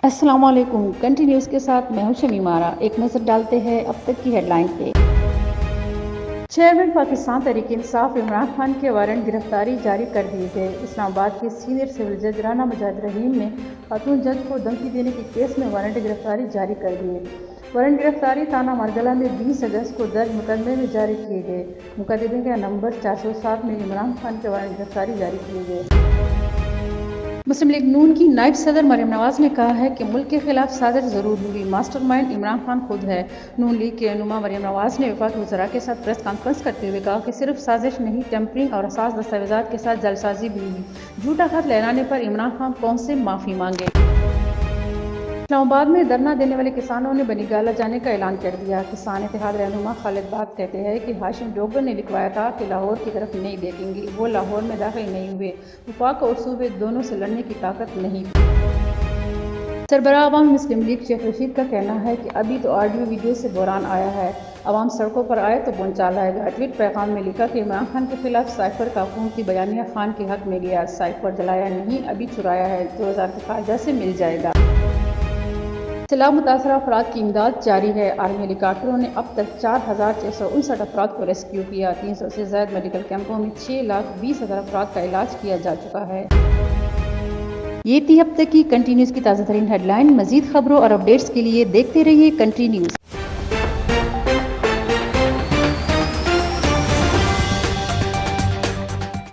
السلام علیکم، کنٹینیوز کے ساتھ میں ہوں شمیم آرا۔ ایک نظر ڈالتے ہیں اب تک کی ہیڈ لائن پہ۔ چیئرمین پاکستان تحریک انصاف عمران خان کے وارنٹ گرفتاری جاری کر دیے گئے۔ اسلام آباد کے سینئر سول جج رانا مجاہد رحیم نے خاتون جج کو دھمکی دینے کے کیس میں وارنٹ گرفتاری جاری کر دیے۔ وارنٹ گرفتاری تھانہ مرگلہ میں 20 اگست کو درج مقدمے میں جاری کیے گئے۔ مقدمے کا نمبر 407 میں عمران خان کے وارنٹ گرفتاری جاری کیے گئے۔ مسلم لیگ نون کی نائب صدر مریم نواز نے کہا ہے کہ ملک کے خلاف سازش ضرور ہوئی، ماسٹر مائنڈ عمران خان خود ہے۔ نون لیگ کے رہنما مریم نواز نے وفاقی وزراء کے ساتھ پریس کانفرنس کرتے ہوئے کہا کہ صرف سازش نہیں، ٹیمپرنگ اور حساس دستاویزات کے ساتھ جعل سازی بھی ہوئی۔ جھوٹا خط لہرانے پر عمران خان کون سے معافی مانگے؟ اسلام آباد میں دھرنا دینے والے کسانوں نے بنی گالہ جانے کا اعلان کر دیا۔ کسان اتحاد رہنما خالد بات کہتے ہیں کہ ہاشم ڈوگر نے لکھوایا تھا کہ لاہور کی طرف نہیں دیکھیں گے، وہ لاہور میں داخل نہیں ہوئے، وفاق اور صوبے دونوں سے لڑنے کی طاقت نہیں۔ سربراہ عوامی مسلم لیگ شیخ رشید کا کہنا ہے کہ ابھی تو آڈیو ویڈیو سے بحران آیا ہے، عوام سڑکوں پر آئے تو بھونچال آئے گا۔ ٹویٹ پیغام میں لکھا کہ عمران خان کے خلاف سائفر کا حکومتی بیانیہ خان کے حق میں گیا، سائفر جلایا نہیں، ابھی چرایا ہے، 2000 کے خارجہ سے مل جائے گا۔ سیلاب متاثرہ افراد کی امداد جاری ہے۔ آرمی ہیلی کاپٹروں نے اب تک 4659 افراد کو ریسکیو کیا۔ 300 سے زائد میڈیکل کیمپوں میں 6,20,000 افراد کا علاج کیا جا چکا ہے۔ یہ تھی اب تک کی کنٹینیوز کی تازہ ترین ہیڈ لائن۔ مزید خبروں اور اپڈیٹس کے لیے دیکھتے رہیے کنٹینیوز۔